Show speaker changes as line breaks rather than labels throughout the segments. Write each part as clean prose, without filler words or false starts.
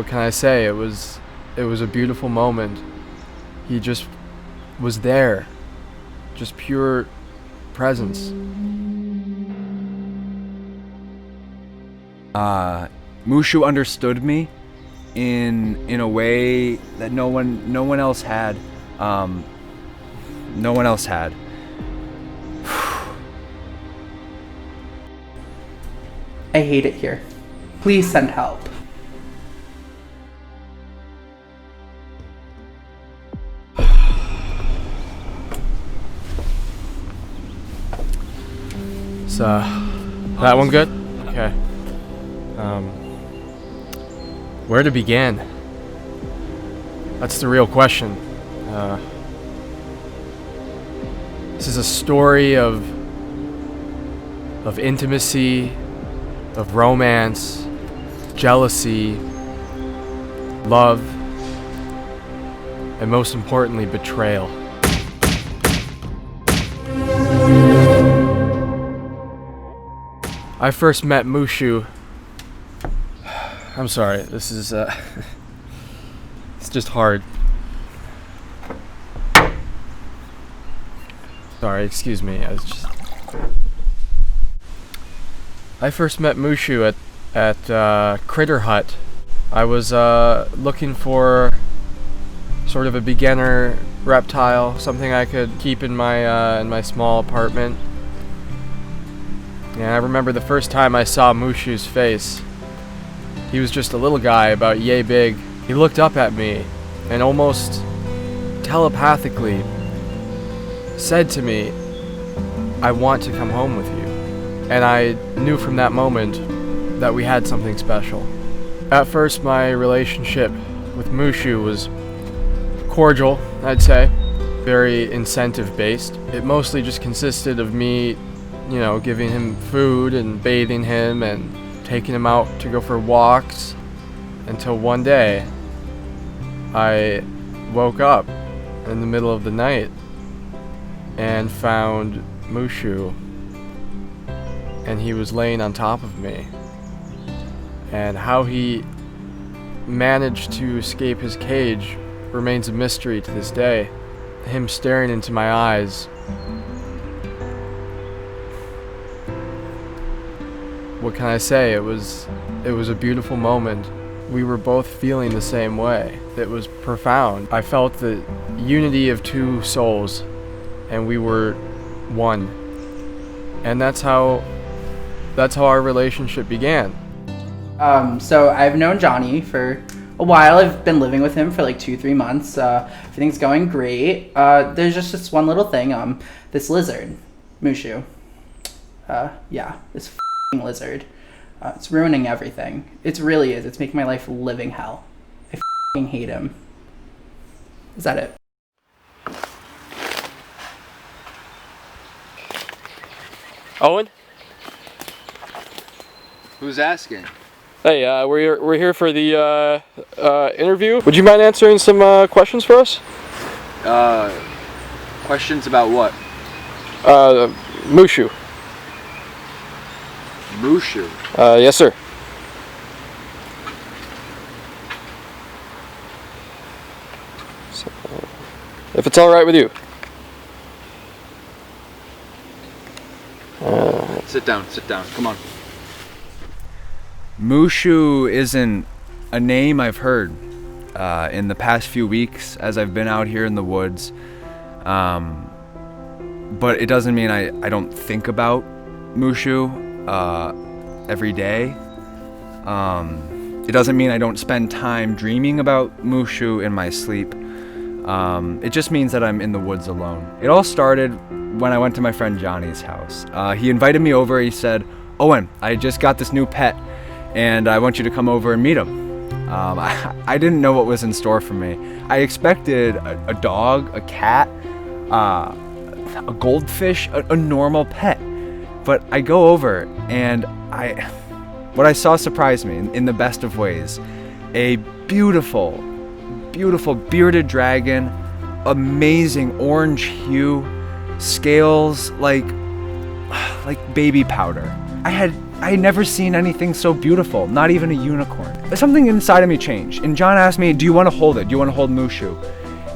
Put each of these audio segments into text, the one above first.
what can I say? It was a beautiful moment. He just was there. Just pure presence.
Mushu understood me in a way that no one else had. No one else had.
I hate it here. Please send help.
So, that one good? Okay. Where to begin? That's the real question. This is a story of intimacy, of romance, jealousy, love, and most importantly, betrayal. I first met Mushu. I'm sorry, this is it's just hard. Sorry, excuse me. I first met Mushu at Critter Hut. I was looking for sort of a beginner reptile, something I could keep in my small apartment. And I remember the first time I saw Mushu's face. He was just a little guy, about yay big. He looked up at me and almost telepathically said to me, "I want to come home with you." And I knew from that moment that we had something special. At first, my relationship with Mushu was cordial, I'd say, very incentive-based. It mostly just consisted of me, giving him food and bathing him and taking him out to go for walks, until one day I woke up in the middle of the night and found Mushu, and he was laying on top of me. And how he managed to escape his cage remains a mystery to this day. Him staring into my eyes, what can I say? It was a beautiful moment. We were both feeling the same way. It was profound. I felt the unity of two souls, and we were one. And that's how our relationship began.
So I've known Johnny for a while. I've been living with him for like 2-3 months. Everything's going great. There's just this one little thing. This lizard, Mushu. This f***ing lizard. It's ruining everything. It really is. It's making my life a living hell. I f***ing hate him. Is that it?
Owen?
Who's asking?
Hey, we're here for the interview. Would you mind answering some questions for us?
Questions about what?
Mushu.
Mushu.
Yes, sir. So, if it's all right with you.
Sit down, come on. Mushu isn't a name I've heard in the past few weeks as I've been out here in the woods. But it doesn't mean I don't think about Mushu every day. It doesn't mean I don't spend time dreaming about Mushu in my sleep. It just means that I'm in the woods alone. It all started when I went to my friend Johnny's house. He invited me over. He said, "Owen, I just got this new pet, and I want you to come over and meet him." I didn't know what was in store for me. I expected a dog, a cat, a goldfish, a normal pet. But I go over, and what I saw surprised me in the best of ways. A beautiful, beautiful bearded dragon, amazing orange hue, scales like baby powder. I had had never seen anything so beautiful, not even a unicorn. Something inside of me changed, and John asked me, do you want to hold it? Do you want to hold Mushu?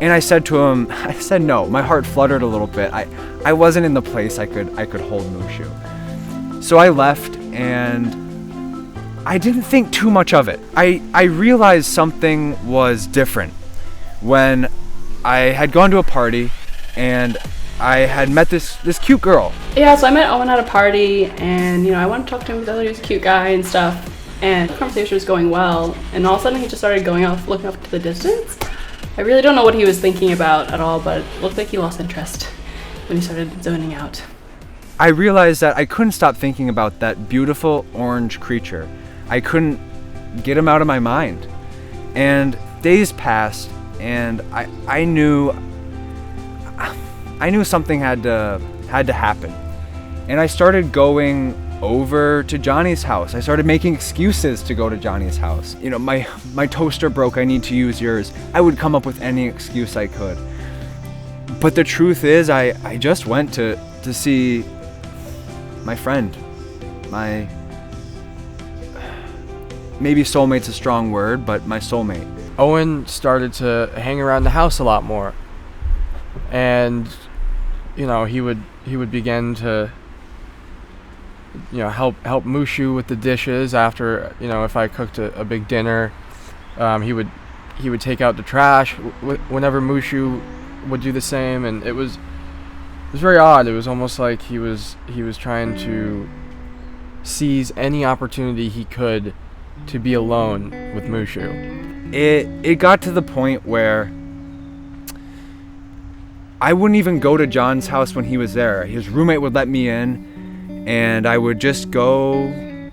And I said to him, I said no. My heart fluttered a little bit. I wasn't in the place I could hold Mushu. So I left, and I didn't think too much of it. I realized something was different when I had gone to a party and I had met this cute girl.
Yeah, so I met Owen at a party, and I wanted to talk to him because he was a cute guy and stuff, and the conversation was going well, and all of a sudden he just started going off, looking up to the distance. I really don't know what he was thinking about at all, but it looked like he lost interest when he started zoning out.
I realized that I couldn't stop thinking about that beautiful orange creature. I couldn't get him out of my mind. And days passed, and I knew something had to happen. And I started going over to Johnny's house. I started making excuses to go to Johnny's house. My toaster broke, I need to use yours. I would come up with any excuse I could. But the truth is, I just went to see my friend. Maybe soulmate's a strong word, but my soulmate.
Owen started to hang around the house a lot more. And he would begin to help Mushu with the dishes after if I cooked a big dinner. He would take out the trash whenever Mushu would do the same, and it was very odd. It was almost like he was trying to seize any opportunity he could to be alone with Mushu.
It got to the point where I wouldn't even go to John's house when he was there. His roommate would let me in, and I would just go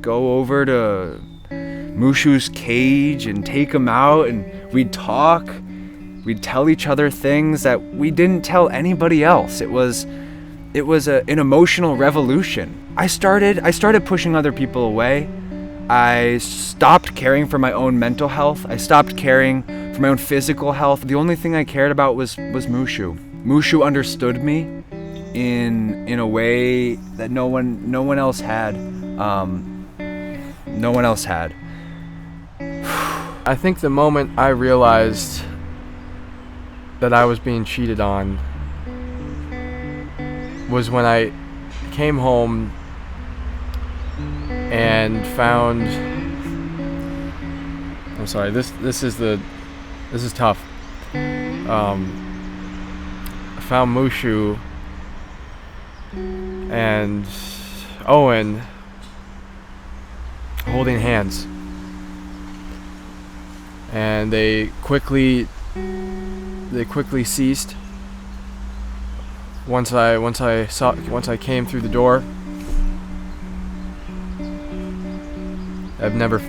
over to Mushu's cage and take him out, and we'd talk. We'd tell each other things that we didn't tell anybody else. It was an emotional revolution. I started pushing other people away. I stopped caring for my own mental health. I stopped caring for my own physical health. The only thing I cared about was Mushu. Mushu understood me in a way that no one else had. No one else had.
I think the moment I realized that I was being cheated on was when I came home and found, I'm sorry, this is tough. I found Mushu and Owen holding hands, and they quickly ceased once I came through the door. I've never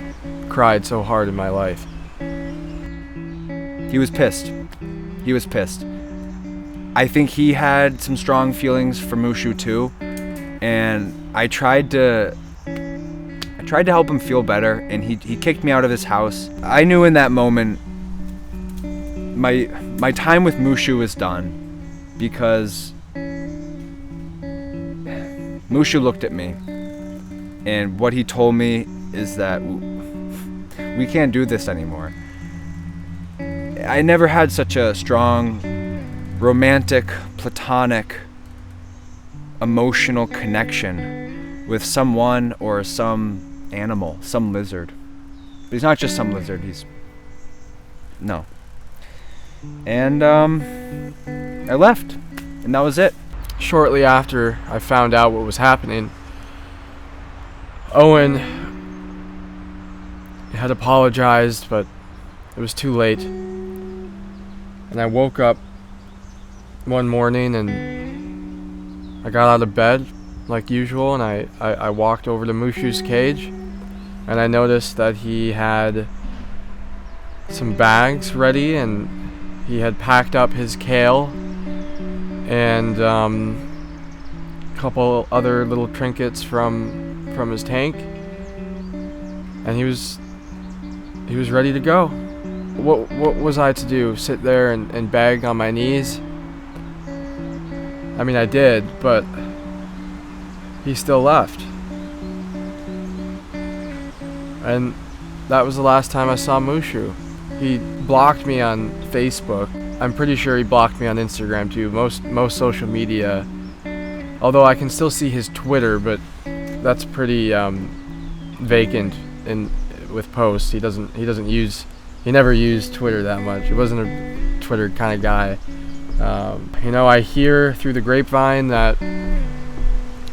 cried so hard in my life.
He was pissed. I think he had some strong feelings for Mushu too, and I tried to help him feel better, and he kicked me out of his house. I knew in that moment my time with Mushu was done, because Mushu looked at me, and what he told me is that we can't do this anymore. I never had such a strong, romantic, platonic, emotional connection with someone or some animal, some lizard. But he's not just some lizard, no. And I left, and that was it.
Shortly after I found out what was happening, Owen had apologized, but it was too late. And I woke up one morning and I got out of bed like usual, and I walked over to Mushu's cage, and I noticed that he had some bags ready, and he had packed up his kale and a couple other little trinkets from his tank, and he was ready to go. What was I to do? Sit there and beg on my knees? I mean, I did, but he still left. And that was the last time I saw Mushu. He blocked me on Facebook. I'm pretty sure he blocked me on Instagram too. Most social media. Although I can still see his Twitter, but that's pretty vacant with posts. He never used Twitter that much. He wasn't a Twitter kind of guy. I hear through the grapevine that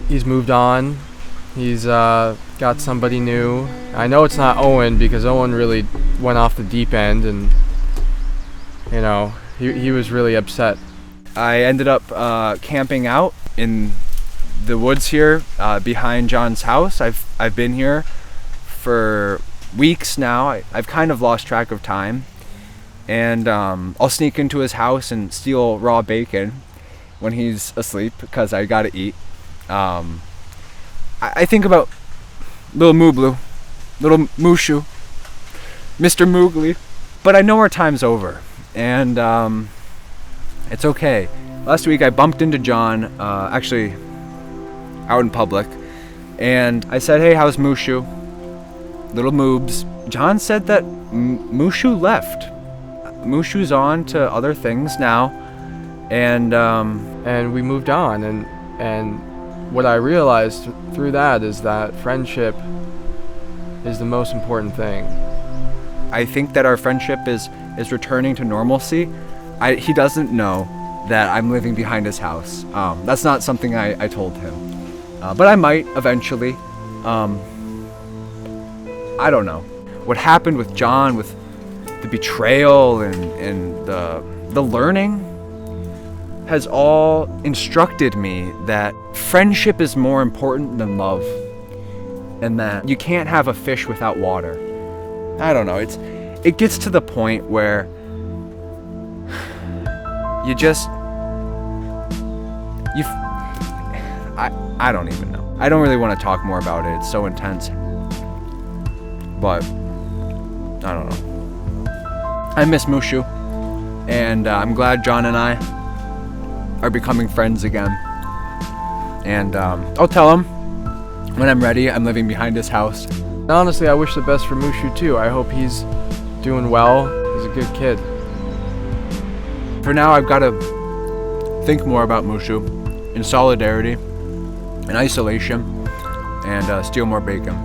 he's moved on. He's got somebody new. I know it's not Owen, because Owen really went off the deep end, and he was really upset.
I ended up camping out in the woods here behind John's house. I've been here for weeks now. I've kind of lost track of time, and I'll sneak into his house and steal raw bacon when he's asleep, because I gotta eat. I think about little Mushu, Mr. Moogly, but I know our time's over, and it's okay. Last week I bumped into John, actually out in public, and I said, "Hey, how's Mushu?" Little Moobs. John said that Mushu left. Mushu's on to other things now, and
we moved on, and what I realized through that is that friendship is the most important thing.
I think that our friendship is returning to normalcy. He doesn't know that I'm living behind his house. That's not something I told him, but I might eventually. I don't know. What happened with John, with the betrayal and the learning, has all instructed me that friendship is more important than love, and that you can't have a fish without water. I don't know. It gets to the point where I don't even know. I don't really want to talk more about it. It's so intense. But I don't know. I miss Mushu, and I'm glad John and I are becoming friends again. And I'll tell him when I'm ready. I'm living behind his house.
Honestly, I wish the best for Mushu too. I hope he's doing well. He's a good kid.
For now, I've got to think more about Mushu in solidarity, in isolation, and steal more bacon.